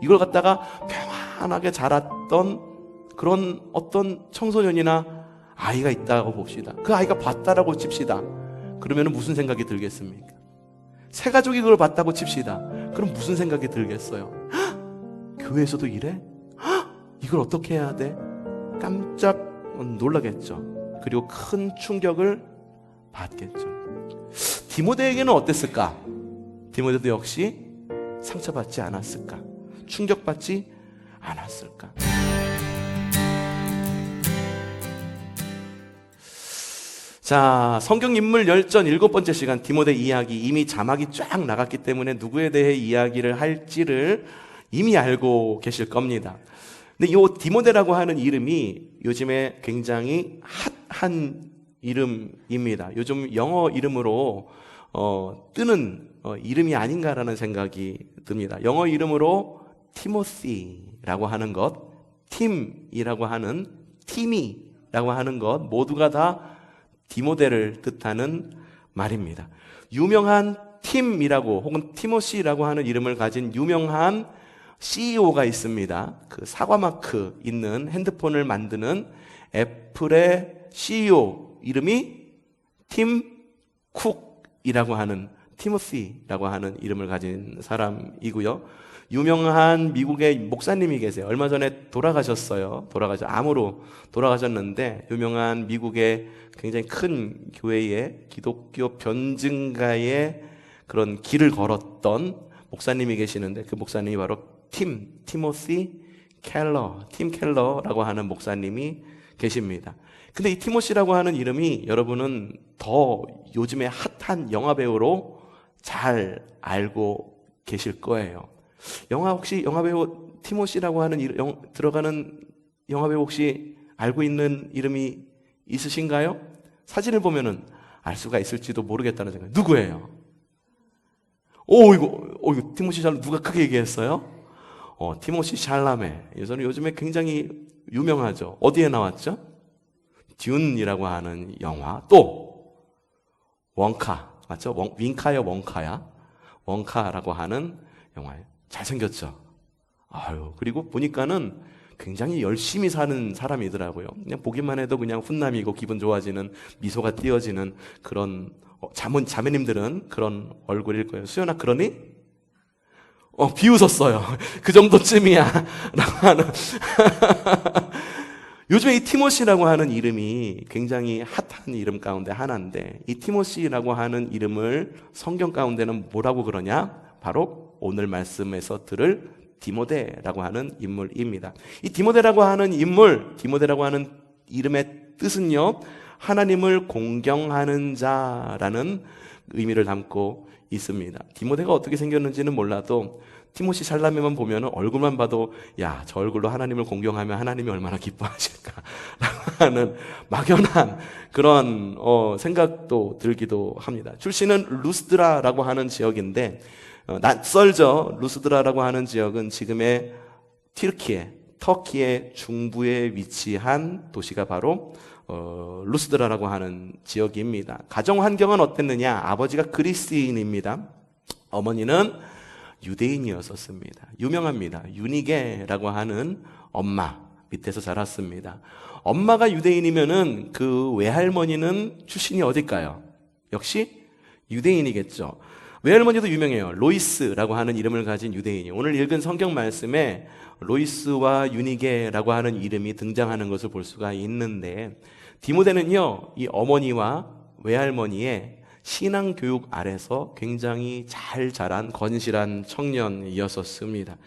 이걸 갖다가 평안하게 자랐던 그런 어떤 청소년이나 아이가 있다고 봅시다. 그 아이가 봤다라고 칩시다. 그러면 무슨 생각이 들겠습니까? 새 가족이 그걸 봤다고 칩시다. 그럼 무슨 생각이 들겠어요? 헉, 교회에서도 이래? 헉, 이걸 어떻게 해야 돼? 깜짝 놀라겠죠. 그리고 큰 충격을 받겠죠. 디모데에게는 어땠을까? 디모데도 역시 상처받지 않았을까? 충격받지 않았을까? 자, 성경 인물 열전 7번째 시간 디모데 이야기, 이미 자막이 쫙 나갔기 때문에 누구에 대해 이야기를 할지를 이미 알고 계실 겁니다. 근데 이 디모데라고 하는 이름이 요즘에 굉장히 핫한 이름입니다. 요즘 영어 이름으로 뜨는 이름이 아닌가라는 생각이 듭니다. 영어 이름으로 티모시라고 하는 것, 팀이라고 하는, 티미라고 하는 것 모두가 다 디모데를 뜻하는 말입니다. 유명한 팀이라고 혹은 티모시라고 하는 이름을 가진 유명한 CEO가 있습니다. 그 사과 마크 있는 핸드폰을 만드는 애플의 CEO 이름이 팀 쿡이라고 하는, 티모시라고 하는 이름을 가진 사람이고요. 유명한 미국의 목사님이 계세요. 얼마 전에 돌아가셨어요. 암으로 돌아가셨는데, 유명한 미국의 굉장히 큰 교회의 기독교 변증가의 그런 길을 걸었던 목사님이 계시는데, 그 목사님이 바로 티모시 켈러, 팀 켈러라고 하는 목사님이 계십니다. 근데 이 티모시라고 하는 이름이 여러분은 더 요즘에 핫한 영화배우로 잘 알고 계실 거예요. 혹시 영화배우 티모시라고 하는 들어가는 영화배우 혹시 알고 있는 이름이 있으신가요? 사진을 보면은 알 수가 있을지도 모르겠다는 생각. 누구예요? 이거 티모시 샬라메. 누가 크게 얘기했어요? 티모시 샬라메. 저는 요즘에 굉장히 유명하죠. 어디에 나왔죠? 듄이라고 하는 영화. 또 원카, 맞죠? 윙카야 원카야? 원카라고 하는 영화예요. 잘생겼죠? 그리고 보니까는 굉장히 열심히 사는 사람이더라고요. 그냥 보기만 해도 그냥 훈남이고 기분 좋아지는, 미소가 띄어지는 그런, 자매님들은 그런 얼굴일 거예요. 수연아, 그러니? 비웃었어요. 그 정도쯤이야. 라고 하는. 요즘에 이 티모시라고 하는 이름이 굉장히 핫한 이름 가운데 하나인데, 이 티모시라고 하는 이름을 성경 가운데는 뭐라고 그러냐? 바로 오늘 말씀에서 들을 디모데라고 하는 인물입니다. 이 디모데라고 하는 인물, 디모데라고 하는 이름의 뜻은요, 하나님을 공경하는 자라는 의미를 담고 있습니다. 디모데가 어떻게 생겼는지는 몰라도 티모시 샬라메만 보면 얼굴만 봐도 야, 저 얼굴로 하나님을 공경하면 하나님이 얼마나 기뻐하실까 라고 하는 막연한 그런 생각도 들기도 합니다. 출신은 루스드라라고 하는 지역인데, 낯설죠. 루스드라라고 하는 지역은 지금의 터키의 중부에 위치한 도시가 바로 루스드라라고 하는 지역입니다. 가정 환경은 어땠느냐? 아버지가 그리스인입니다. 어머니는 유대인이었었습니다. 유명합니다. 유니게라고 하는 엄마 밑에서 자랐습니다. 엄마가 유대인이면은 그 외할머니는 출신이 어딜까요? 역시 유대인이겠죠. 외할머니도 유명해요. 로이스라고 하는 이름을 가진 유대인이. 오늘 읽은 성경 말씀에 로이스와 유니게라고 하는 이름이 등장하는 것을 볼 수가 있는데, 디모데는요, 이 어머니와 외할머니의 신앙 교육 아래서 굉장히 잘 자란 건실한 청년이었었습니다.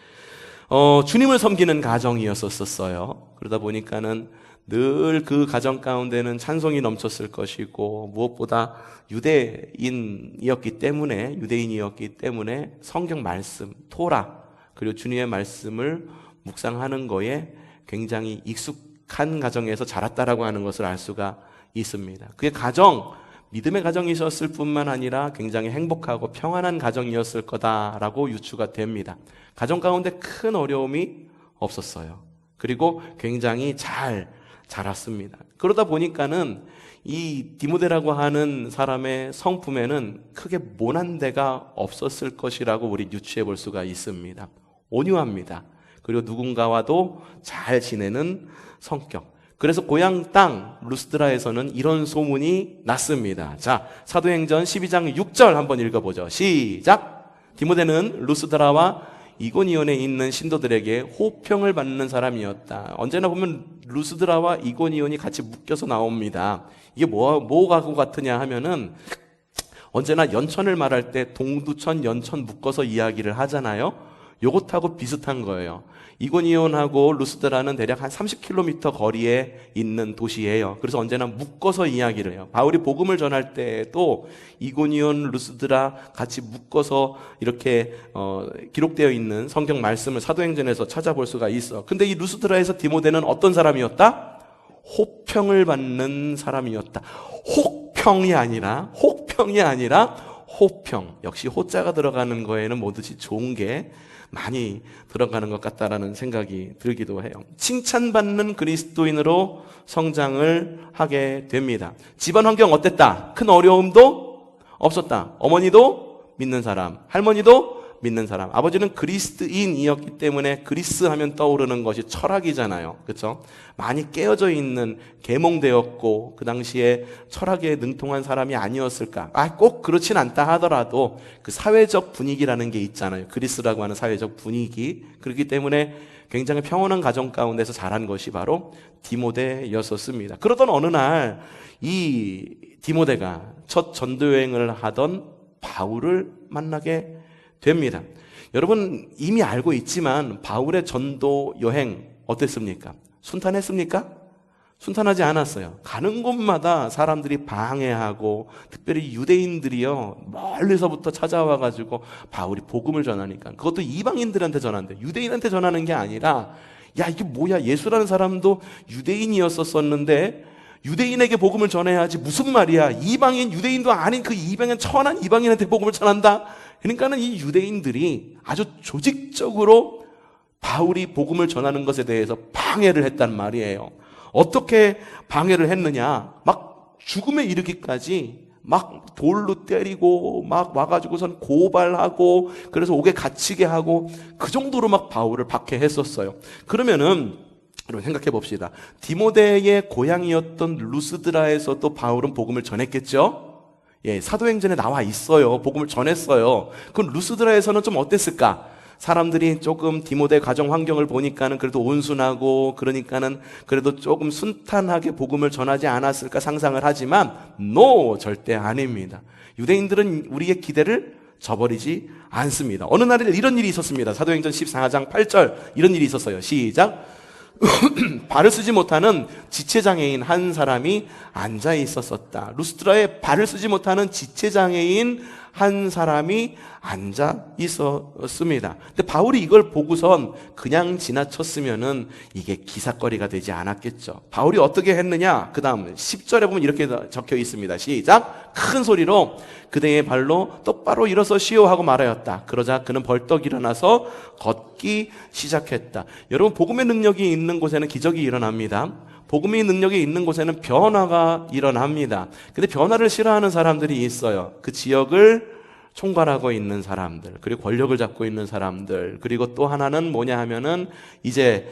주님을 섬기는 가정이었었어요. 그러다 보니까는 늘 그 가정 가운데는 찬송이 넘쳤을 것이고, 무엇보다 유대인이었기 때문에 성경 말씀, 토라, 그리고 주님의 말씀을 묵상하는 거에 굉장히 익숙한 가정에서 자랐다라고 하는 것을 알 수가 있습니다. 그의 가정, 믿음의 가정이셨을 뿐만 아니라 굉장히 행복하고 평안한 가정이었을 거다라고 유추가 됩니다. 가정 가운데 큰 어려움이 없었어요. 그리고 굉장히 잘 자랐습니다. 그러다 보니까는 이 디모데라고 하는 사람의 성품에는 크게 모난 데가 없었을 것이라고 우리 유추해 볼 수가 있습니다. 온유합니다. 그리고 누군가와도 잘 지내는 성격. 그래서 고향 땅 루스드라에서는 이런 소문이 났습니다. 자, 사도행전 12장 6절 한번 읽어보죠. 시작! 디모데는 루스드라와 이고니온에 있는 신도들에게 호평을 받는 사람이었다. 언제나 보면 루스드라와 이고니온이 같이 묶여서 나옵니다. 이게 뭐하고 같으냐 하면은 언제나 연천을 말할 때 동두천, 연천 묶어서 이야기를 하잖아요. 요것하고 비슷한 거예요. 이고니온하고 루스드라는 대략 한 30km 거리에 있는 도시예요. 그래서 언제나 묶어서 이야기를 해요. 바울이 복음을 전할 때에도 이고니온, 루스드라 같이 묶어서 이렇게 기록되어 있는 성경 말씀을 사도행전에서 찾아볼 수가 있어. 근데 이 루스드라에서 디모데는 어떤 사람이었다? 호평을 받는 사람이었다. 혹평이 아니라 호평. 역시 호자가 들어가는 거에는 뭐든지 좋은 게 많이 들어가는 것 같다라는 생각이 들기도 해요. 칭찬받는 그리스도인으로 성장을 하게 됩니다. 집안 환경 어땠다? 큰 어려움도 없었다. 어머니도 믿는 사람, 할머니도 믿는 사람. 아버지는 그리스도인이었기 때문에 그리스 하면 떠오르는 것이 철학이잖아요. 그렇죠? 많이 깨어져 있는, 계몽되었고 그 당시에 철학에 능통한 사람이 아니었을까? 꼭 그렇진 않다 하더라도 그 사회적 분위기라는 게 있잖아요. 그리스라고 하는 사회적 분위기. 그렇기 때문에 굉장히 평온한 가정 가운데서 자란 것이 바로 디모데였었습니다. 그러던 어느 날 이 디모데가 첫 전도여행을 하던 바울을 만나게 됩니다. 여러분 이미 알고 있지만 바울의 전도 여행 어땠습니까? 순탄했습니까? 순탄하지 않았어요. 가는 곳마다 사람들이 방해하고 특별히 유대인들이요 멀리서부터 찾아와가지고 바울이 복음을 전하니까 그것도 이방인들한테 전하는데 유대인한테 전하는 게 아니라 야 이게 뭐야 예수라는 사람도 유대인이었었는데 유대인에게 복음을 전해야지 무슨 말이야 이방인 유대인도 아닌 그 이방인 천한 이방인한테 복음을 전한다. 그러니까는 이 유대인들이 아주 조직적으로 바울이 복음을 전하는 것에 대해서 방해를 했단 말이에요. 어떻게 방해를 했느냐? 막 죽음에 이르기까지 막 돌로 때리고 막 와가지고선 고발하고 그래서 옥에 갇히게 하고 그 정도로 막 바울을 박해했었어요. 그러면은 여러분 생각해 봅시다. 디모데의 고향이었던 루스드라에서도 바울은 복음을 전했겠죠? 예, 사도행전에 나와 있어요. 복음을 전했어요. 그럼 루스드라에서는 좀 어땠을까? 사람들이 조금 디모데 가정 환경을 보니까는 그래도 온순하고 그러니까는 그래도 조금 순탄하게 복음을 전하지 않았을까 상상을 하지만 절대 아닙니다. 유대인들은 우리의 기대를 저버리지 않습니다. 어느 날에 이런 일이 있었습니다. 사도행전 14장 8절 이런 일이 있었어요. 시작. 발을 쓰지 못하는 지체장애인 한 사람이 앉아 있었었다. 루스드라에 발을 쓰지 못하는 지체장애인 한 사람이 앉아 있었습니다. 근데 바울이 이걸 보고선 그냥 지나쳤으면은 이게 기사거리가 되지 않았겠죠. 바울이 어떻게 했느냐? 그 다음 10절에 보면 이렇게 적혀 있습니다. 시작. 큰 소리로 그대의 발로 똑바로 일어서시오 하고 말하였다. 그러자 그는 벌떡 일어나서 걷기 시작했다. 여러분 복음의 능력이 있는 곳에는 기적이 일어납니다. 복음의 능력이 있는 곳에는 변화가 일어납니다. 근데 변화를 싫어하는 사람들이 있어요. 그 지역을 총괄하고 있는 사람들, 그리고 권력을 잡고 있는 사람들, 그리고 또 하나는 뭐냐 하면은 이제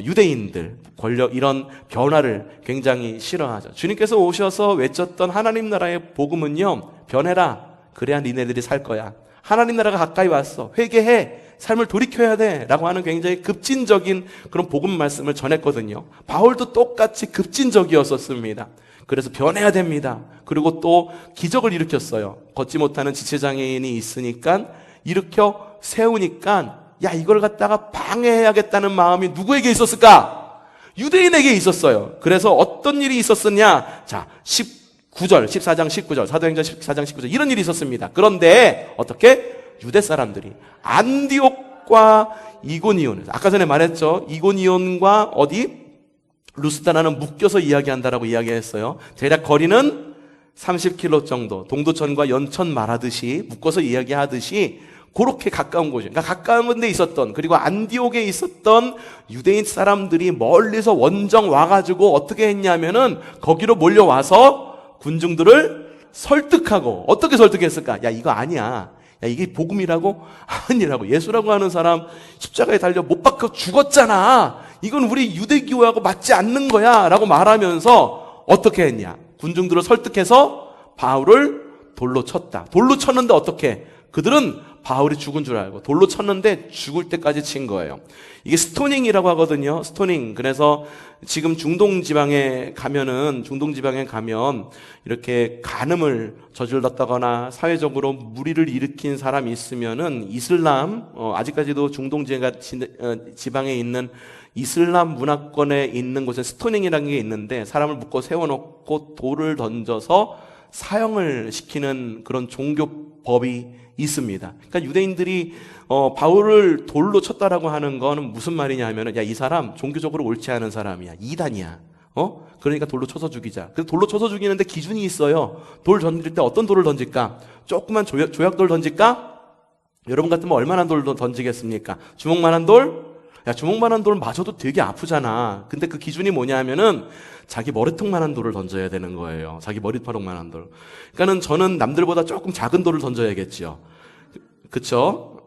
유대인들, 권력 이런 변화를 굉장히 싫어하죠. 주님께서 오셔서 외쳤던 하나님 나라의 복음은요, 변해라. 그래야 니네들이 살 거야. 하나님 나라가 가까이 왔어. 회개해. 삶을 돌이켜야 돼. 라고 하는 굉장히 급진적인 그런 복음 말씀을 전했거든요. 바울도 똑같이 급진적이었었습니다. 그래서 변해야 됩니다. 그리고 또 기적을 일으켰어요. 걷지 못하는 지체장애인이 있으니까 일으켜 세우니까 야 이걸 갖다가 방해해야겠다는 마음이 누구에게 있었을까? 유대인에게 있었어요. 그래서 어떤 일이 있었느냐? 자, 14장 19절 사도행전 14장 19절 이런 일이 있었습니다. 그런데 어떻게? 유대 사람들이 안디옥과 이고니온, 아까 전에 말했죠. 이고니온과 어디? 루스드라는 묶여서 이야기한다라고 이야기했어요. 대략 거리는 30km 정도, 동두천과 연천 말하듯이 묶어서 이야기하듯이 그렇게 가까운 곳이에요. 그러니까 가까운 데 있었던, 그리고 안디옥에 있었던 유대인 사람들이 멀리서 원정 와가지고 어떻게 했냐면은 거기로 몰려와서 군중들을 설득하고, 어떻게 설득했을까? 야 이거 아니야. 야, 이게 복음이라고? 아니라고. 예수라고 하는 사람 십자가에 달려 못 박혀 죽었잖아. 이건 우리 유대교하고 맞지 않는 거야 라고 말하면서 어떻게 했냐? 군중들을 설득해서 바울을 돌로 쳤다. 돌로 쳤는데 어떻게? 그들은 바울이 죽은 줄 알고 돌로 쳤는데 죽을 때까지 친 거예요. 이게 스토닝이라고 하거든요. 스토닝. 그래서 지금 중동 지방에 가면 이렇게 간음을 저질렀다거나 사회적으로 무리를 일으킨 사람이 있으면은 이슬람, 아직까지도 중동 지방에 있는 이슬람 문화권에 있는 곳에 스토닝이라는 게 있는데, 사람을 묶어 세워놓고 돌을 던져서 사형을 시키는 그런 종교법이 있습니다. 그러니까 유대인들이 바울을 돌로 쳤다라고 하는 거는 무슨 말이냐 하면은, 야, 이 사람 종교적으로 옳지 않은 사람이야, 이단이야. 그러니까 돌로 쳐서 죽이자. 그래서 돌로 쳐서 죽이는데 기준이 있어요. 돌 던질 때 어떤 돌을 던질까? 조그만 조약돌 던질까? 여러분 같으면 얼마나 돌 던지겠습니까? 주먹만한 돌? 야, 주먹만한 돌 맞아도 되게 아프잖아. 근데 그 기준이 뭐냐 하면은 자기 머리통만한 돌을 던져야 되는 거예요. 자기 머리카락만한 돌. 그러니까는 저는 남들보다 조금 작은 돌을 던져야겠죠. 그쵸?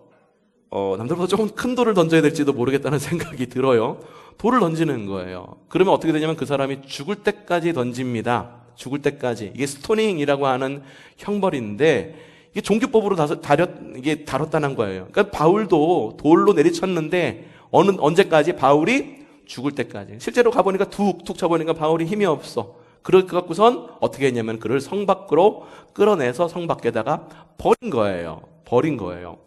남들보다 조금 큰 돌을 던져야 될지도 모르겠다는 생각이 들어요. 돌을 던지는 거예요. 그러면 어떻게 되냐면 그 사람이 죽을 때까지 던집니다. 죽을 때까지. 이게 스토닝이라고 하는 형벌인데, 이게 종교법으로 이게 다뤘다는 거예요. 그러니까 바울도 돌로 내리쳤는데 언제까지? 바울이 죽을 때까지. 실제로 가보니까 툭툭 쳐보니까 바울이 힘이 없어. 그럴 것 같고선 어떻게 했냐면 그를 성 밖으로 끌어내서 성 밖에다가 버린 거예요.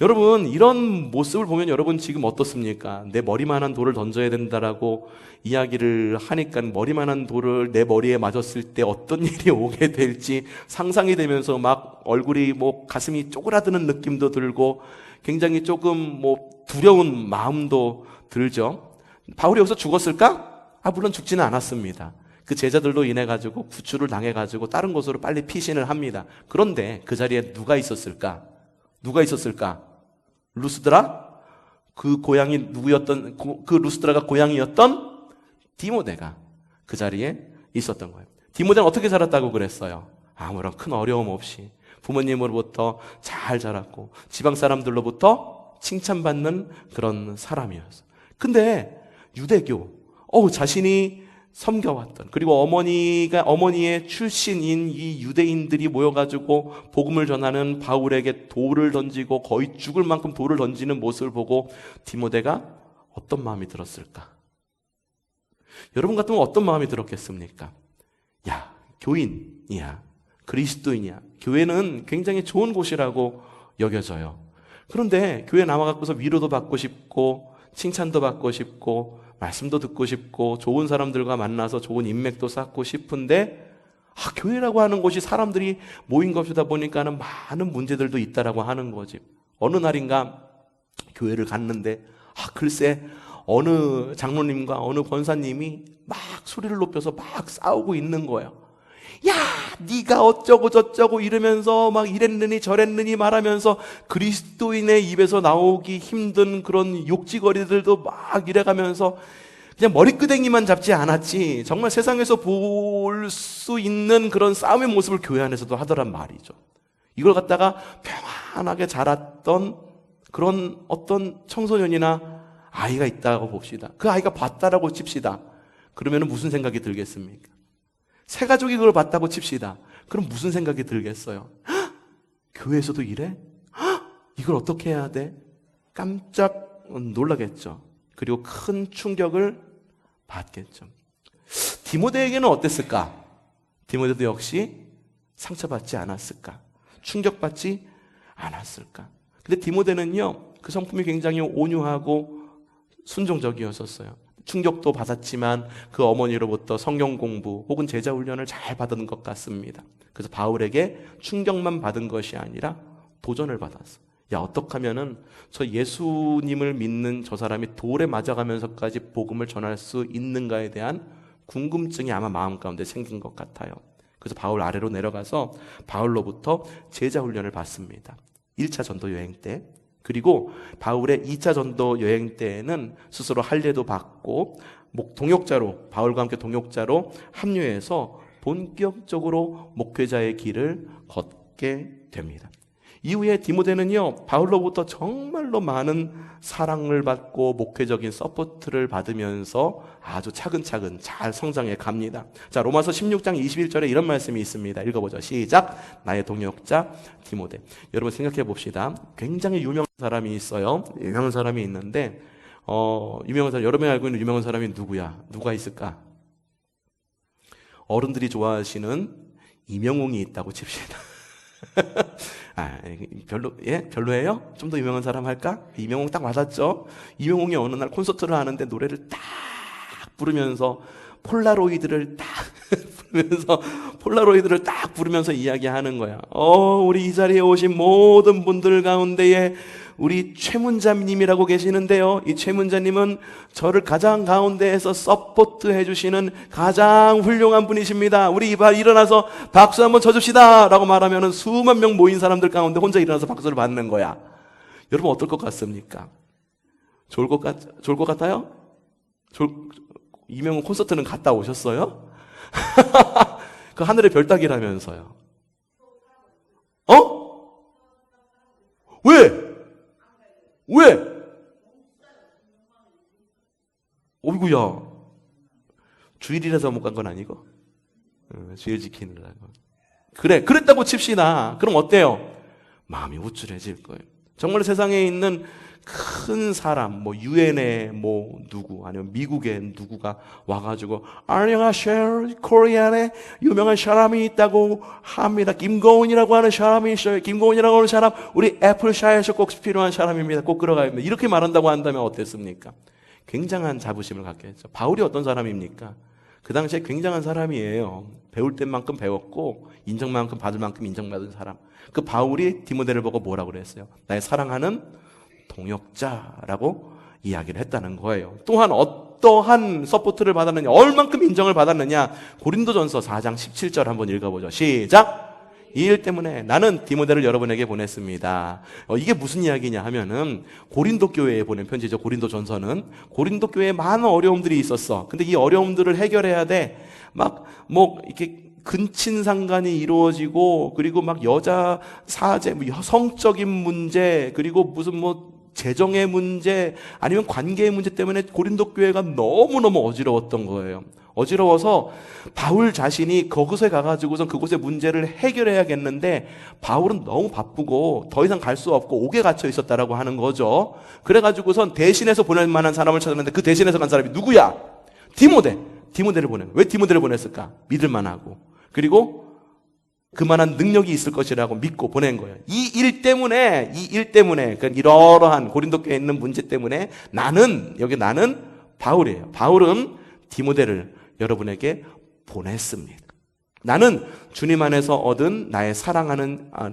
여러분, 이런 모습을 보면 여러분 지금 어떻습니까? 내 머리만한 돌을 던져야 된다라고 이야기를 하니까 머리만한 돌을 내 머리에 맞았을 때 어떤 일이 오게 될지 상상이 되면서 막 얼굴이 가슴이 쪼그라드는 느낌도 들고 굉장히 조금 두려운 마음도 들죠. 바울이 여기서 죽었을까? 물론 죽지는 않았습니다. 그 제자들로 인해 가지고 구출을 당해 가지고 다른 곳으로 빨리 피신을 합니다. 그런데 그 자리에 누가 있었을까? 루스드라? 그 루스드라가 고향이었던 디모데가 그 자리에 있었던 거예요. 디모데는 어떻게 자랐다고 그랬어요? 아무런 큰 어려움 없이 부모님으로부터 잘 자랐고 지방 사람들로부터 칭찬받는 그런 사람이었어요. 근데 유대교, 자신이 섬겨왔던, 그리고 어머니의 출신인 이 유대인들이 모여가지고 복음을 전하는 바울에게 돌을 던지고 거의 죽을 만큼 돌을 던지는 모습을 보고 디모데가 어떤 마음이 들었을까? 여러분 같으면 어떤 마음이 들었겠습니까? 야, 교인이야, 그리스도인이야. 교회는 굉장히 좋은 곳이라고 여겨져요. 그런데 교회 나와갖고서 위로도 받고 싶고 칭찬도 받고 싶고 말씀도 듣고 싶고 좋은 사람들과 만나서 좋은 인맥도 쌓고 싶은데 교회라고 하는 곳이 사람들이 모인 것이다 보니까는 많은 문제들도 있다라고 하는 거지. 어느 날인가 교회를 갔는데 글쎄 어느 장로님과 어느 권사님이 막 소리를 높여서 막 싸우고 있는 거예요. 야, 네가 어쩌고 저쩌고 이러면서 막 이랬느니 저랬느니 말하면서 그리스도인의 입에서 나오기 힘든 그런 욕지거리들도 막 이래가면서 그냥 머리끄댕이만 잡지 않았지 정말 세상에서 볼 수 있는 그런 싸움의 모습을 교회 안에서도 하더란 말이죠. 이걸 갖다가 평안하게 자랐던 그런 어떤 청소년이나 아이가 있다고 봅시다. 그 아이가 봤다라고 칩시다. 그러면 무슨 생각이 들겠습니까? 새 가족이 그걸 봤다고 칩시다. 그럼 무슨 생각이 들겠어요? 교회에서도 이래? 이걸 어떻게 해야 돼? 깜짝 놀라겠죠. 그리고 큰 충격을 받겠죠. 디모데에게는 어땠을까? 디모데도 역시 상처받지 않았을까? 충격받지 않았을까? 근데 디모데는요, 그 성품이 굉장히 온유하고 순종적이었었어요. 충격도 받았지만 그 어머니로부터 성경 공부 혹은 제자 훈련을 잘 받은 것 같습니다. 그래서 바울에게 충격만 받은 것이 아니라 도전을 받았어. 야, 어떻게 하면은 저 예수님을 믿는 저 사람이 돌에 맞아가면서까지 복음을 전할 수 있는가에 대한 궁금증이 아마 마음 가운데 생긴 것 같아요. 그래서 바울 아래로 내려가서 바울로부터 제자 훈련을 받습니다. 1차 전도 여행 때. 그리고 바울의 2차 전도 여행 때에는 스스로 할례도 받고 동역자로, 바울과 함께 동역자로 합류해서 본격적으로 목회자의 길을 걷게 됩니다. 이후에 디모데는요, 바울로부터 정말로 많은 사랑을 받고 목회적인 서포트를 받으면서 아주 차근차근 잘 성장해 갑니다. 자, 로마서 16장 21절에 이런 말씀이 있습니다. 읽어보죠. 시작. 나의 동역자 디모데. 여러분 생각해 봅시다. 굉장히 유명한 사람이 있어요. 유명한 사람이 있는데 유명한 사람, 여러분이 알고 있는 유명한 사람이 누구야? 누가 있을까? 어른들이 좋아하시는 이명웅이 있다고 칩시다. 별로예요? 좀 더 유명한 사람 할까? 이명웅 딱 맞았죠? 이명웅이 어느 날 콘서트를 하는데 노래를 딱 부르면서 폴라로이드를 딱 부르면서 이야기하는 거야. 우리 이 자리에 오신 모든 분들 가운데에 우리 최문자님이라고 계시는데요. 이 최문자님은 저를 가장 가운데에서 서포트 해주시는 가장 훌륭한 분이십니다. 우리 일어나서 박수 한번 쳐줍시다 라고 말하면 수만 명 모인 사람들 가운데 혼자 일어나서 박수를 받는 거야. 여러분 어떨 것 같습니까? 좋을 것 같아요? 이명훈 콘서트는 갔다 오셨어요? 그 하늘의 별 따기라면서요. 왜? 어이구야. 주일이라서 못 간 건 아니고? 주일 지키느라고. 그래, 그랬다고 칩시다. 그럼 어때요? 마음이 우쭐해질 거예요. 정말 세상에 있는 큰 사람, 유엔에 누구, 아니면 미국에 누구가 와가지고, 안녕하세요, 코리안에 유명한 사람이 있다고 합니다. 김고은이라고 하는 사람이 있어요. 김고은이라고 하는 사람, 우리 애플샤에서 꼭 필요한 사람입니다. 꼭 끌어가야 합니다. 이렇게 말한다고 한다면 어땠습니까? 굉장한 자부심을 갖겠죠. 바울이 어떤 사람입니까? 그 당시에 굉장한 사람이에요. 배울 때만큼 배웠고, 인정만큼 받을 만큼 인정받은 사람. 그 바울이 디모데를 보고 뭐라고 그랬어요? 나의 사랑하는 동역자라고 이야기를 했다는 거예요. 또한 어떠한 서포트를 받았느냐, 얼만큼 인정을 받았느냐, 고린도전서 4장 17절 한번 읽어보죠. 시작. 이 일 때문에 나는 디모데를 여러분에게 보냈습니다. 이게 무슨 이야기냐 하면은 고린도 교회에 보낸 편지죠. 고린도전서는 고린도 교회에 많은 어려움들이 있었어. 근데 이 어려움들을 해결해야 돼. 이렇게 근친상간이 이루어지고, 그리고 여자 사제, 성적인 문제, 그리고 무슨 재정의 문제, 아니면 관계의 문제 때문에 고린도 교회가 너무너무 어지러웠던 거예요. 어지러워서 바울 자신이 그곳에 가가지고선 그곳의 문제를 해결해야겠는데, 바울은 너무 바쁘고 더 이상 갈 수 없고 옥에 갇혀 있었다라고 하는 거죠. 그래가지고선 대신해서 보낼 만한 사람을 찾았는데, 그 대신해서 간 사람이 누구야? 디모데를 보낸 거예요. 왜 디모데를 보냈을까? 믿을만하고, 그리고 그만한 능력이 있을 것이라고 믿고 보낸 거예요. 이 일 때문에, 그러니까 이러한 고린도 교회에 있는 문제 때문에 나는 바울이에요. 바울은 디모데를 여러분에게 보냈습니다. 나는 주님 안에서 얻은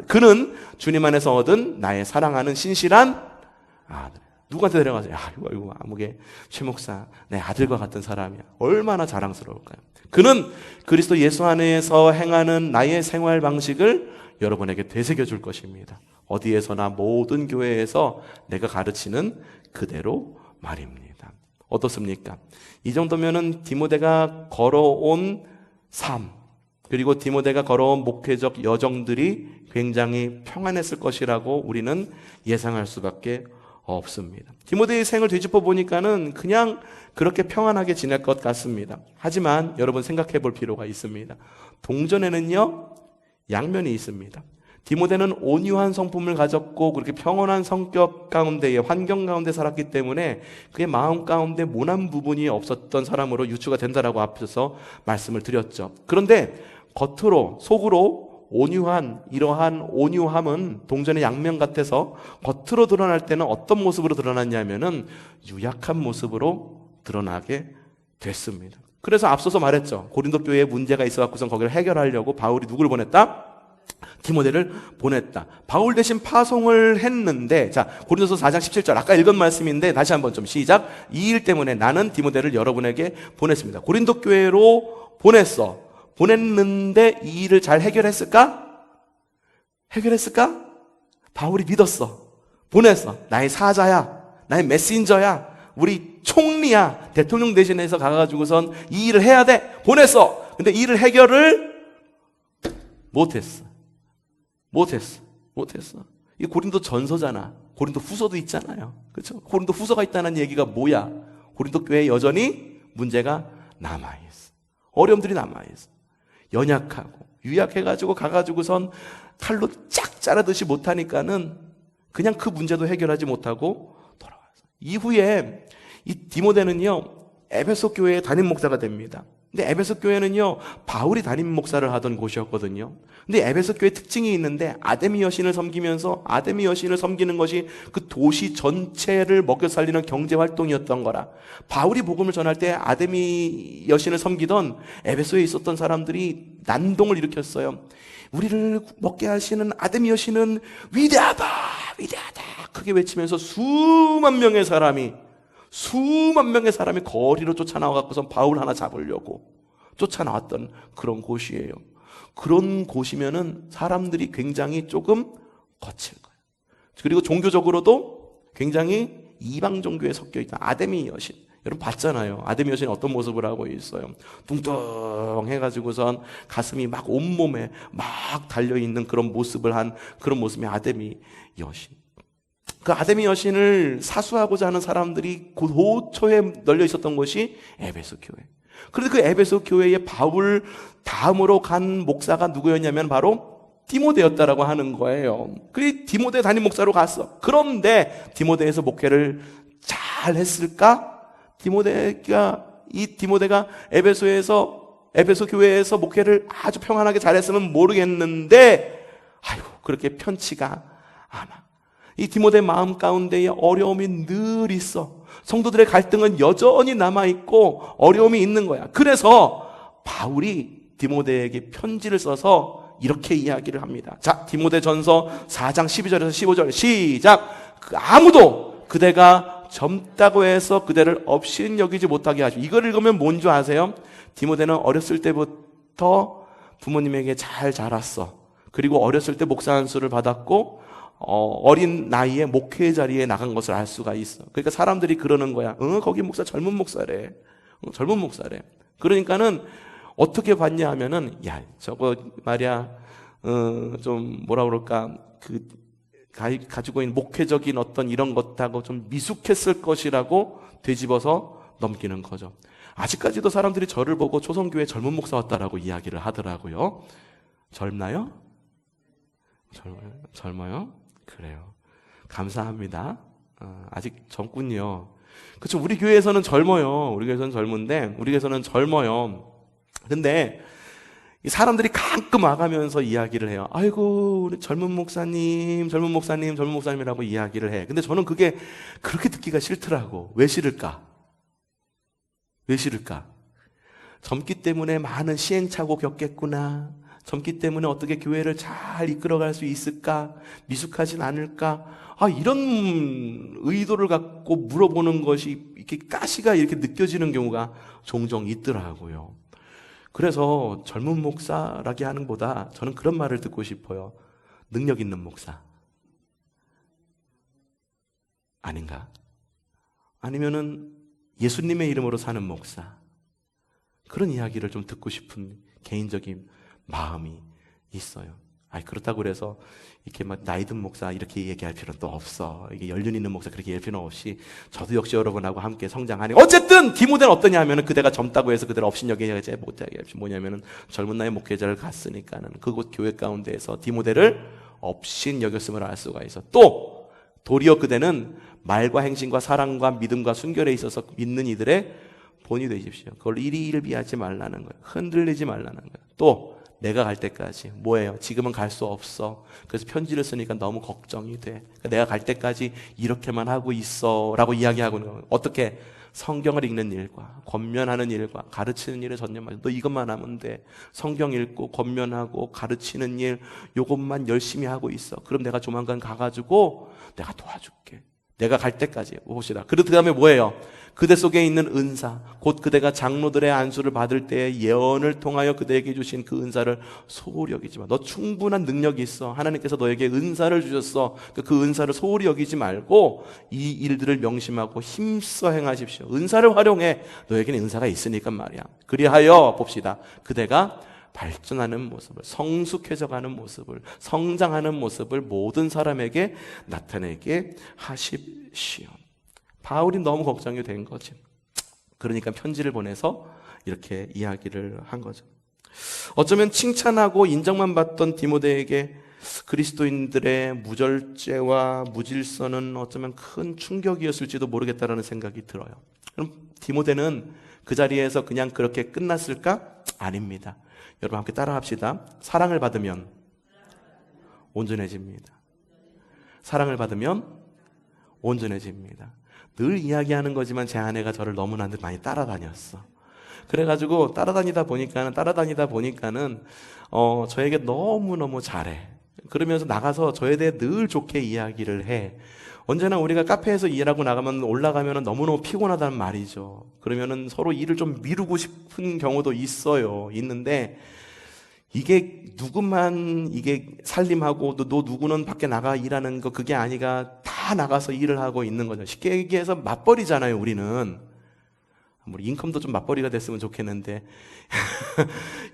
그는 주님 안에서 얻은 나의 사랑하는 신실한 아들. 누구한테 데려가서, 이거 아무개 최 목사, 내 아들과 같은 사람이야. 얼마나 자랑스러울까요? 그는 그리스도 예수 안에서 행하는 나의 생활 방식을 여러분에게 되새겨 줄 것입니다. 어디에서나 모든 교회에서 내가 가르치는 그대로 말입니다. 어떻습니까? 이 정도면은 디모데가 걸어온 삶, 그리고 디모데가 걸어온 목회적 여정들이 굉장히 평안했을 것이라고 우리는 예상할 수밖에 없습니다. 디모데의 생을 뒤집어 보니까는 그냥 그렇게 평안하게 지낼 것 같습니다. 하지만 여러분 생각해 볼 필요가 있습니다. 동전에는요, 양면이 있습니다. 디모데는 온유한 성품을 가졌고 그렇게 평온한 성격 가운데에, 환경 가운데 살았기 때문에 그의 마음 가운데 모난 부분이 없었던 사람으로 유추가 된다라고 앞에서 말씀을 드렸죠. 그런데 속으로 이러한 온유함은 동전의 양면 같아서 겉으로 드러날 때는 어떤 모습으로 드러났냐면은 유약한 모습으로 드러나게 됐습니다. 그래서 앞서서 말했죠. 고린도 교회에 문제가 있어갖고선 거기를 해결하려고 바울이 누구를 보냈다? 디모데를 보냈다. 바울 대신 파송을 했는데, 자, 고린도서 4장 17절 아까 읽은 말씀인데 다시 한번 좀 시작. 이 일 때문에 나는 디모데를 여러분에게 보냈습니다. 고린도 교회로 보냈는데 이 일을 잘 해결했을까? 바울이 믿었어. 보냈어. 나의 사자야. 나의 메신저야. 우리 총리야. 대통령 대신해서 가가지고선 이 일을 해야 돼. 보냈어. 근데 이 일을 해결을 못했어. 이 고린도 전서잖아. 고린도 후서도 있잖아요. 그렇죠? 고린도 후서가 있다는 얘기가 뭐야? 고린도 교회에 여전히 문제가 남아있어. 어려움들이 남아있어. 연약하고 유약해가지고 가가지고선 칼로 쫙 자르듯이 못하니까는 그냥 그 문제도 해결하지 못하고 돌아와서 이후에 이 디모데는요 에베소 교회의 담임 목사가 됩니다. 근데 에베소 교회는요 바울이 담임 목사를 하던 곳이었거든요. 근데 에베소 교회 특징이 있는데 아데미 여신을 섬기면서 아데미 여신을 섬기는 것이 그 도시 전체를 먹여 살리는 경제 활동이었던 거라. 바울이 복음을 전할 때 아데미 여신을 섬기던 에베소에 있었던 사람들이 난동을 일으켰어요. 우리를 먹게 하시는 아데미 여신은 위대하다, 위대하다 크게 외치면서 수만 명의 사람이 거리로 쫓아나와갖고선 바울 하나 잡으려고 쫓아나왔던 그런 곳이에요. 그런 곳이면은 사람들이 굉장히 조금 거칠 거예요. 그리고 종교적으로도 굉장히 이방 종교에 섞여 있다. 아데미 여신. 여러분 봤잖아요. 아데미 여신이 어떤 모습을 하고 있어요. 뚱뚱해가지고선 가슴이 막 온몸에 막 달려있는 그런 모습을 한 그런 모습이 아데미 여신. 그 아데미 여신을 사수하고자 하는 사람들이 고초에 널려 있었던 것이 에베소 교회. 그런데 그 에베소 교회에 바울 다음으로 간 목사가 누구였냐면 바로 디모데였다라고 하는 거예요. 그 디모데 담임 목사로 갔어. 그런데 디모데에서 목회를 잘 했을까? 디모데가 에베소 교회에서 목회를 아주 평안하게 잘했으면 모르겠는데, 아이고, 그렇게 편치가 않아. 이 디모데 마음 가운데에 어려움이 늘 있어. 성도들의 갈등은 여전히 남아있고 어려움이 있는 거야. 그래서 바울이 디모데에게 편지를 써서 이렇게 이야기를 합니다. 자, 디모데 전서 4장 12절에서 15절 시작. 아무도 그대가 젊다고 해서 그대를 업신 여기지 못하게 하시고. 이걸 읽으면 뭔 줄 아세요? 디모데는 어렸을 때부터 부모님에게 잘 자랐어. 그리고 어렸을 때 목사 안수를 받았고 어린 나이에 목회 자리에 나간 것을 알 수가 있어. 그러니까 사람들이 그러는 거야. 거기 목사 젊은 목사래. 젊은 목사래. 그러니까는 어떻게 봤냐 하면은 야, 저거 말이야. 좀 뭐라 그럴까? 가지고 있는 목회적인 어떤 이런 것하고 좀 미숙했을 것이라고 되짚어서 넘기는 거죠. 아직까지도 사람들이 저를 보고 초성교회 젊은 목사 왔다라고 이야기를 하더라고요. 젊나요? 젊어요? 그래요. 감사합니다. 아직 젊군요. 그렇죠. 우리 교회에서는 젊어요. 우리 교회에서는 젊은데, 우리 교회에서는 젊어요. 근데 이 사람들이 가끔 와가면서 이야기를 해요. 아이고, 우리 젊은 목사님이라고 이야기를 해. 근데 저는 그게 그렇게 듣기가 싫더라고. 왜 싫을까? 젊기 때문에 많은 시행착오 겪겠구나. 젊기 때문에 어떻게 교회를 잘 이끌어갈 수 있을까? 미숙하진 않을까? 이런 의도를 갖고 물어보는 것이 이렇게 가시가 이렇게 느껴지는 경우가 종종 있더라고요. 그래서 젊은 목사라기 하는 보다 저는 그런 말을 듣고 싶어요. 능력 있는 목사. 아닌가? 아니면은 예수님의 이름으로 사는 목사. 그런 이야기를 좀 듣고 싶은 개인적인 마음이 있어요. 그렇다고 그래서 이렇게 막 나이 든 목사 이렇게 얘기할 필요는 또 없어. 이게 연륜 있는 목사 그렇게 얘기할 필요는 없이 저도 역시 여러분하고 함께 성장하니. 어쨌든 디모데는 어떠냐 하면은 그대가 젊다고 해서 그대를 업신여기지 못하게 하지. 뭐냐면은 젊은 나이 목회자를 갔으니까는 그곳 교회 가운데에서 디모데를 업신 여겼음을 알 수가 있어. 또 도리어 그대는 말과 행실과 사랑과 믿음과 순결에 있어서 믿는 이들의 본이 되십시오. 그걸 일희일비하지 말라는 거예요. 흔들리지 말라는 거예요. 또 내가 갈 때까지 뭐예요? 지금은 갈 수 없어. 그래서 편지를 쓰니까 너무 걱정이 돼. 그러니까 내가 갈 때까지 이렇게만 하고 있어 라고 이야기하고 있는 거예요. 어떻게? 성경을 읽는 일과 권면하는 일과 가르치는 일에 전념하지. 너 이것만 하면 돼. 성경 읽고 권면하고 가르치는 일 요것만 열심히 하고 있어. 그럼 내가 조만간 가가지고 내가 도와줄게. 내가 갈 때까지 봅시다. 그 다음에 뭐예요? 그대 속에 있는 은사, 곧 그대가 장로들의 안수를 받을 때의 예언을 통하여 그대에게 주신 그 은사를 소홀히 여기지 마. 너 충분한 능력이 있어. 하나님께서 너에게 은사를 주셨어. 그 은사를 소홀히 여기지 말고 이 일들을 명심하고 힘써 행하십시오. 은사를 활용해. 너에게는 은사가 있으니까 말이야. 그리하여 봅시다. 그대가 발전하는 모습을, 성숙해져가는 모습을, 성장하는 모습을 모든 사람에게 나타내게 하십시오. 바울이 너무 걱정이 된 거지. 그러니까 편지를 보내서 이렇게 이야기를 한 거죠. 어쩌면 칭찬하고 인정만 받던 디모데에게 그리스도인들의 무절제와 무질서는 어쩌면 큰 충격이었을지도 모르겠다라는 생각이 들어요. 그럼 디모데는 그 자리에서 그냥 그렇게 끝났을까? 아닙니다. 여러분 함께 따라합시다. 사랑을 받으면 온전해집니다. 사랑을 받으면 온전해집니다. 늘 이야기하는 거지만 제 아내가 저를 너무나 많이 따라다녔어. 그래가지고 따라다니다 보니까는 저에게 너무너무 잘해. 그러면서 나가서 저에 대해 늘 좋게 이야기를 해. 언제나 우리가 카페에서 일하고 나가면 올라가면 너무너무 피곤하다는 말이죠. 그러면은 서로 일을 좀 미루고 싶은 경우도 있는데 이게 누구만 이게 살림하고 너 누구는 밖에 나가 일하는 거 그게 아니가 다 나가서 일을 하고 있는 거죠. 쉽게 얘기해서 맞벌이잖아요, 우리는. 인컴도 좀 맞벌이가 됐으면 좋겠는데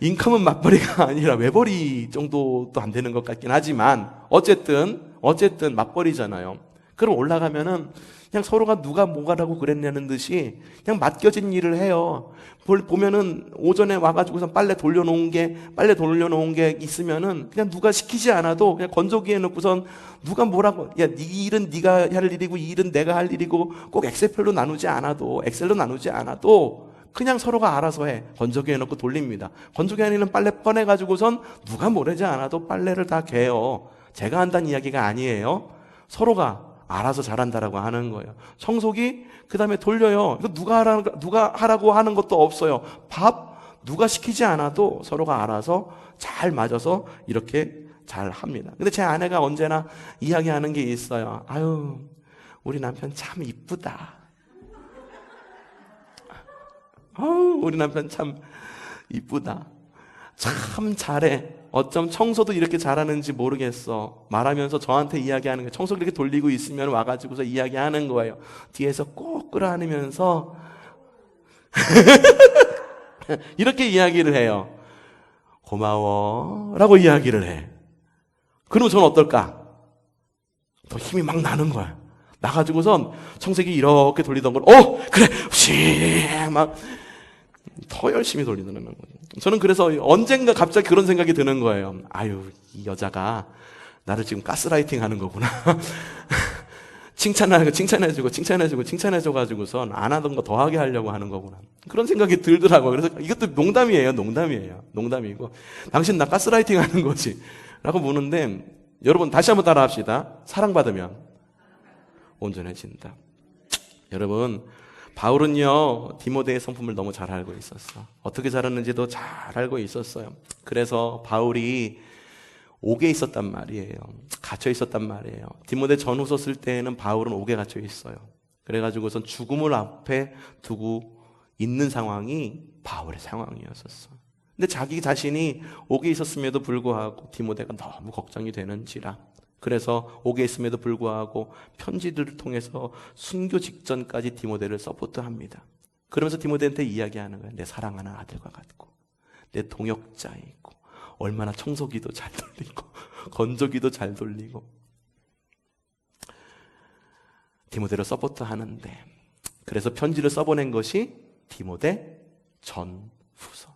인컴은 맞벌이가 아니라 외벌이 정도도 안 되는 것 같긴 하지만 어쨌든 맞벌이잖아요. 그럼 올라가면은 그냥 서로가 누가 뭐가라고 그랬냐는 듯이 그냥 맡겨진 일을 해요. 보면은 오전에 와가지고선 빨래 돌려놓은 게 있으면은 그냥 누가 시키지 않아도 그냥 건조기에 넣고선 누가 뭐라고, 야, 네 일은 네가 할 일이고 이 일은 내가 할 일이고 꼭 엑셀로 나누지 않아도 그냥 서로가 알아서 해. 건조기에 넣고 돌립니다. 건조기 안에 있는 빨래 꺼내가지고선 누가 뭐라지 않아도 빨래를 다 개요. 제가 한다는 이야기가 아니에요. 서로가 알아서 잘한다라고 하는 거예요. 청소기 그 다음에 돌려요. 이거 누가 하라고 하는 것도 없어요. 밥 누가 시키지 않아도 서로가 알아서 잘 맞아서 이렇게 잘 합니다. 근데 제 아내가 언제나 이야기하는 게 있어요. 아유, 우리 남편 참 이쁘다. 우리 남편 참 이쁘다. 참 잘해. 어쩜 청소도 이렇게 잘하는지 모르겠어. 말하면서 저한테 이야기하는 거예요. 청소기 이렇게 돌리고 있으면 와가지고서 이야기하는 거예요. 뒤에서 꼭 끌어안으면서 이렇게 이야기를 해요. 고마워 라고 이야기를 해. 그러면 저는 어떨까? 더 힘이 막 나는 거야. 나가지고선 청소기 이렇게 돌리던 걸 그래 막 더 열심히 돌리는 거예요. 저는 그래서 언젠가 갑자기 그런 생각이 드는 거예요. 아유, 이 여자가 나를 지금 가스라이팅 하는 거구나. 칭찬해줘가지고선 안 하던 거 더하게 하려고 하는 거구나. 그런 생각이 들더라고요. 그래서 이것도 농담이고. 당신 나 가스라이팅 하는 거지. 라고 묻는데, 여러분 다시 한번 따라 합시다. 사랑받으면 온전해진다. 여러분, 바울은요, 디모데의 성품을 너무 잘 알고 있었어. 어떻게 자랐는지도 잘 알고 있었어요. 그래서 바울이 옥에 있었단 말이에요. 갇혀 있었단 말이에요. 디모데 전후서 쓸 때에는 바울은 옥에 갇혀 있어요. 그래가지고선 죽음을 앞에 두고 있는 상황이 바울의 상황이었었어. 근데 자기 자신이 옥에 있었음에도 불구하고 디모데가 너무 걱정이 되는지라, 그래서 옥에 있음에도 불구하고 편지들을 통해서 순교 직전까지 디모데를 서포트합니다. 그러면서 디모데한테 이야기하는 거예요. 내 사랑하는 아들과 같고, 내 동역자이고, 얼마나 청소기도 잘 돌리고 건조기도 잘 돌리고 디모데를 서포트하는데, 그래서 편지를 써보낸 것이 디모데 전후서.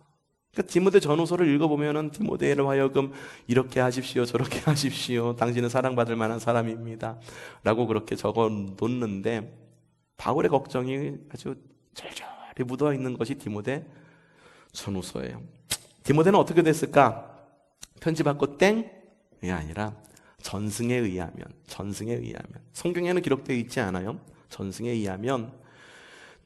그러니까 디모데 전후서를 읽어보면은 디모데를 하여금 이렇게 하십시오, 저렇게 하십시오, 당신은 사랑받을 만한 사람입니다 라고 그렇게 적어 놓는데, 바울의 걱정이 아주 절절히 묻어 있는 것이 디모데 전후서예요. 디모데는 어떻게 됐을까? 편지 받고 땡이 아니라 전승에 의하면, 성경에는 기록되어 있지 않아요? 전승에 의하면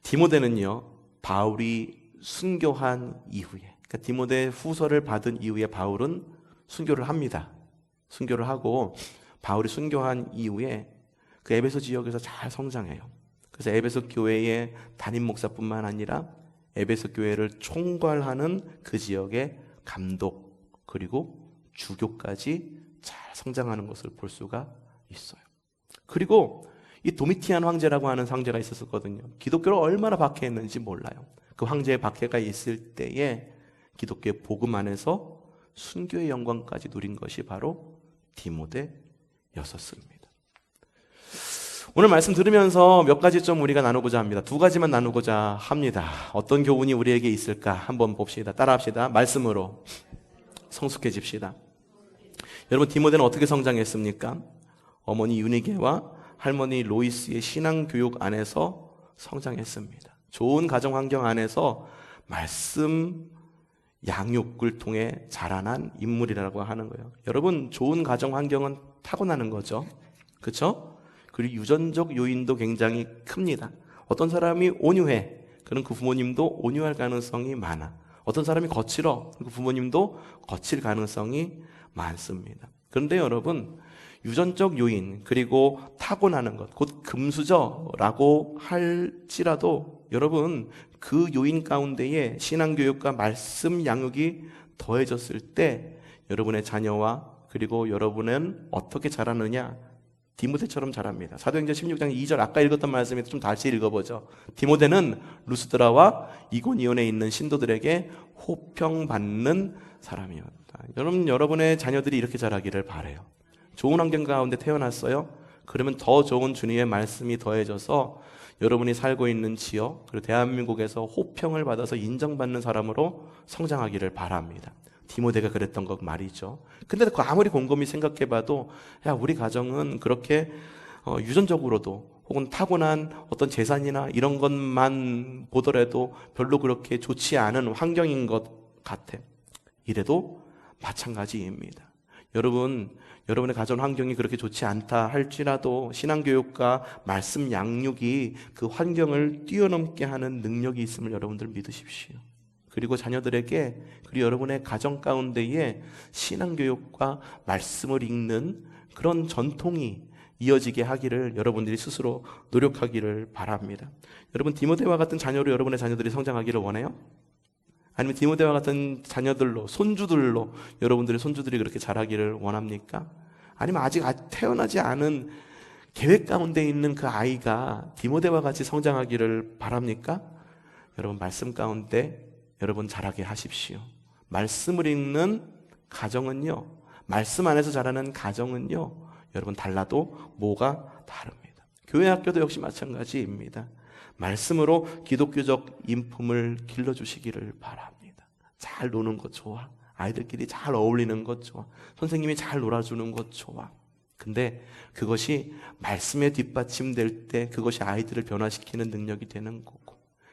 디모데는요, 바울이 순교한 이후에, 그러니까 디모데 후서를 받은 이후에 바울은 순교를 합니다. 순교를 하고 바울이 순교한 이후에 그 에베소 지역에서 잘 성장해요. 그래서 에베소 교회의 담임 목사뿐만 아니라 에베소 교회를 총괄하는 그 지역의 감독 그리고 주교까지 잘 성장하는 것을 볼 수가 있어요. 그리고 이 도미티안 황제라고 하는 황제가 있었거든요. 기독교를 얼마나 박해했는지 몰라요. 그 황제의 박해가 있을 때에 기독교의 복음 안에서 순교의 영광까지 누린 것이 바로 디모데였었습니다. 오늘 말씀 들으면서 몇 가지 좀 우리가 나누고자 합니다. 두 가지만 나누고자 합니다. 어떤 교훈이 우리에게 있을까 한번 봅시다. 따라합시다. 말씀으로 성숙해집시다. 여러분, 디모데는 어떻게 성장했습니까? 어머니 유니게와 할머니 로이스의 신앙교육 안에서 성장했습니다. 좋은 가정 환경 안에서 말씀 양육을 통해 자라난 인물이라고 하는 거예요. 여러분, 좋은 가정 환경은 타고나는 거죠. 그렇죠? 그리고 유전적 요인도 굉장히 큽니다. 어떤 사람이 온유해. 그럼 그 부모님도 온유할 가능성이 많아. 어떤 사람이 거칠어. 그 부모님도 거칠 가능성이 많습니다. 그런데 여러분, 유전적 요인 그리고 타고나는 것, 곧 금수저라고 할지라도 여러분, 그 요인 가운데에 신앙교육과 말씀 양육이 더해졌을 때 여러분의 자녀와 그리고 여러분은 어떻게 자라느냐? 디모데처럼 자랍니다. 사도행전 16장 2절 아까 읽었던 말씀에서 좀 다시 읽어보죠. 디모데는 루스드라와 이고니온에 있는 신도들에게 호평받는 사람이었다. 여러분의 자녀들이 이렇게 자라기를 바라요. 좋은 환경 가운데 태어났어요. 그러면 더 좋은 주님의 말씀이 더해져서 여러분이 살고 있는 지역 그리고 대한민국에서 호평을 받아서 인정받는 사람으로 성장하기를 바랍니다. 디모데가 그랬던 것 말이죠. 근데 아무리 곰곰이 생각해봐도 우리 가정은 그렇게 유전적으로도 혹은 타고난 어떤 재산이나 이런 것만 보더라도 별로 그렇게 좋지 않은 환경인 것 같아. 이래도 마찬가지입니다. 여러분의 가정 환경이 그렇게 좋지 않다 할지라도 신앙교육과 말씀 양육이 그 환경을 뛰어넘게 하는 능력이 있음을 여러분들 믿으십시오. 그리고 자녀들에게 그리고 여러분의 가정 가운데에 신앙교육과 말씀을 읽는 그런 전통이 이어지게 하기를 여러분들이 스스로 노력하기를 바랍니다. 여러분, 디모데와 같은 자녀로 여러분의 자녀들이 성장하기를 원해요? 아니면 디모데와 같은 자녀들로, 손주들로 여러분들의 손주들이 그렇게 자라기를 원합니까? 아니면 아직 태어나지 않은 계획 가운데 있는 그 아이가 디모데와 같이 성장하기를 바랍니까? 여러분, 말씀 가운데 여러분 자라게 하십시오. 말씀을 읽는 가정은요, 말씀 안에서 자라는 가정은요, 여러분 달라도 뭐가 다릅니다. 교회 학교도 역시 마찬가지입니다. 말씀으로 기독교적 인품을 길러주시기를 바랍니다. 잘 노는 것 좋아. 아이들끼리 잘 어울리는 것 좋아. 선생님이 잘 놀아주는 것 좋아. 근데 그것이 말씀에 뒷받침될 때 그것이 아이들을 변화시키는 능력이 되는 거고,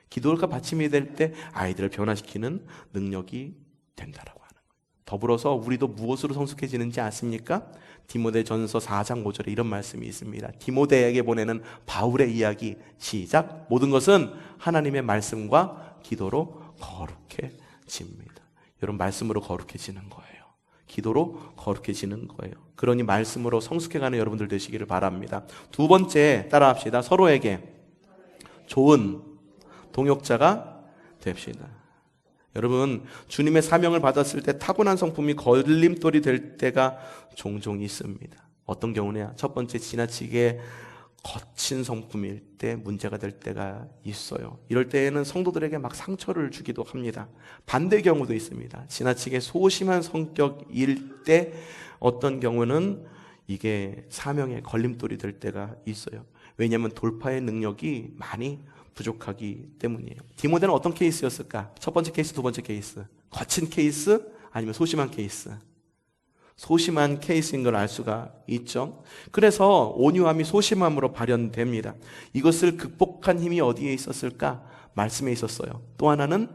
기도가 받침이 될 때 아이들을 변화시키는 능력이 된다라고 하는 거예요. 더불어서 우리도 무엇으로 성숙해지는지 아십니까? 디모데전서 4장 5절에 이런 말씀이 있습니다. 디모데에게 보내는 바울의 이야기 시작. 모든 것은 하나님의 말씀과 기도로 거룩해집니다. 여러분, 말씀으로 거룩해지는 거예요. 기도로 거룩해지는 거예요. 그러니 말씀으로 성숙해가는 여러분들 되시기를 바랍니다. 두 번째, 따라합시다. 서로에게 좋은 동역자가 됩시다. 여러분, 주님의 사명을 받았을 때 타고난 성품이 걸림돌이 될 때가 종종 있습니다. 어떤 경우냐? 첫 번째, 지나치게 거친 성품일 때 문제가 될 때가 있어요. 이럴 때에는 성도들에게 막 상처를 주기도 합니다. 반대 경우도 있습니다. 지나치게 소심한 성격일 때 어떤 경우는 이게 사명의 걸림돌이 될 때가 있어요. 왜냐하면 돌파의 능력이 많이 부족하기 때문이에요. 디모데는 어떤 케이스였을까? 첫 번째 케이스, 두 번째 케이스. 거친 케이스 아니면 소심한 케이스? 소심한 케이스인 걸 알 수가 있죠. 그래서 온유함이 소심함으로 발현됩니다. 이것을 극복한 힘이 어디에 있었을까? 말씀에 있었어요. 또 하나는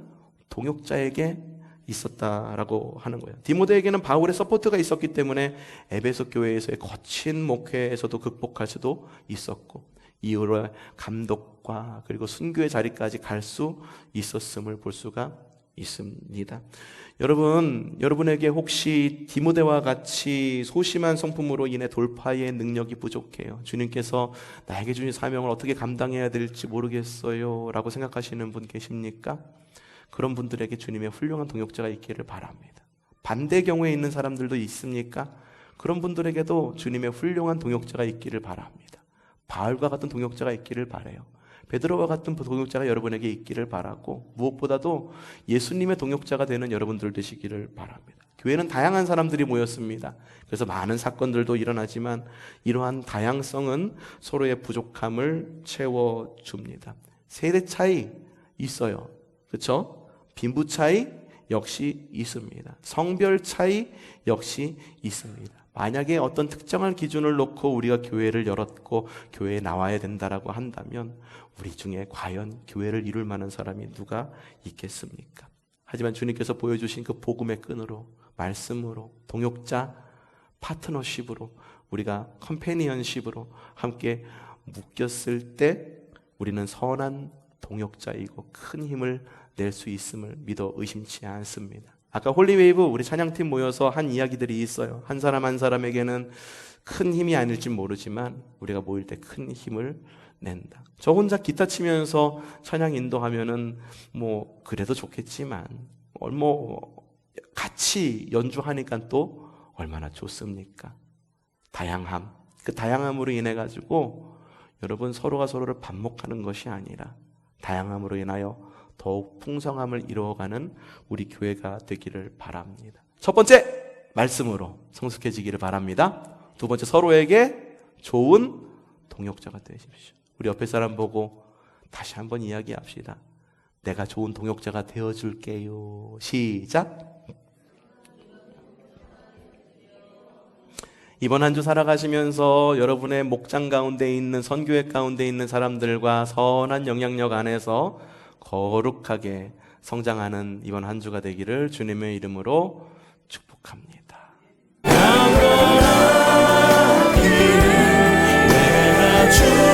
동역자에게 있었다라고 하는 거예요. 디모데에게는 바울의 서포트가 있었기 때문에 에베소 교회에서의 거친 목회에서도 극복할 수도 있었고, 이후로 감독과 그리고 순교의 자리까지 갈 수 있었음을 볼 수가 있습니다. 여러분에게 혹시 디모데와 같이 소심한 성품으로 인해 돌파의 능력이 부족해요. 주님께서 나에게 주신 사명을 어떻게 감당해야 될지 모르겠어요 라고 생각하시는 분 계십니까? 그런 분들에게 주님의 훌륭한 동역자가 있기를 바랍니다. 반대 경우에 있는 사람들도 있습니까? 그런 분들에게도 주님의 훌륭한 동역자가 있기를 바랍니다. 바울과 같은 동역자가 있기를 바라요. 베드로와 같은 동역자가 여러분에게 있기를 바라고, 무엇보다도 예수님의 동역자가 되는 여러분들 되시기를 바랍니다. 교회는 다양한 사람들이 모였습니다. 그래서 많은 사건들도 일어나지만 이러한 다양성은 서로의 부족함을 채워줍니다. 세대 차이 있어요. 그렇죠? 빈부 차이 역시 있습니다. 성별 차이 역시 있습니다. 만약에 어떤 특정한 기준을 놓고 우리가 교회를 열었고 교회에 나와야 된다라고 한다면 우리 중에 과연 교회를 이룰 만한 사람이 누가 있겠습니까? 하지만 주님께서 보여주신 그 복음의 끈으로, 말씀으로, 동역자, 파트너십으로, 우리가 컴패니언십으로 함께 묶였을 때 우리는 선한 동역자이고 큰 힘을 낼 수 있음을 믿어 의심치 않습니다. 아까 홀리웨이브 우리 찬양팀 모여서 한 이야기들이 있어요. 한 사람 한 사람에게는 큰 힘이 아닐지 모르지만 우리가 모일 때 큰 힘을 낸다. 저 혼자 기타 치면서 찬양 인도하면은 뭐 그래도 좋겠지만 같이 연주하니까 또 얼마나 좋습니까? 다양함. 그 다양함으로 인해 가지고 여러분 서로가 서로를 반목하는 것이 아니라 다양함으로 인하여 더욱 풍성함을 이루어가는 우리 교회가 되기를 바랍니다. 첫 번째, 말씀으로 성숙해지기를 바랍니다. 두 번째, 서로에게 좋은 동역자가 되십시오. 우리 옆에 사람 보고 다시 한번 이야기합시다. 내가 좋은 동역자가 되어줄게요. 시작! 이번 한 주 살아가시면서 여러분의 목장 가운데 있는, 선교회 가운데 있는 사람들과 선한 영향력 안에서 거룩하게 성장하는 이번 한 주가 되기를 주님의 이름으로 축복합니다. 내가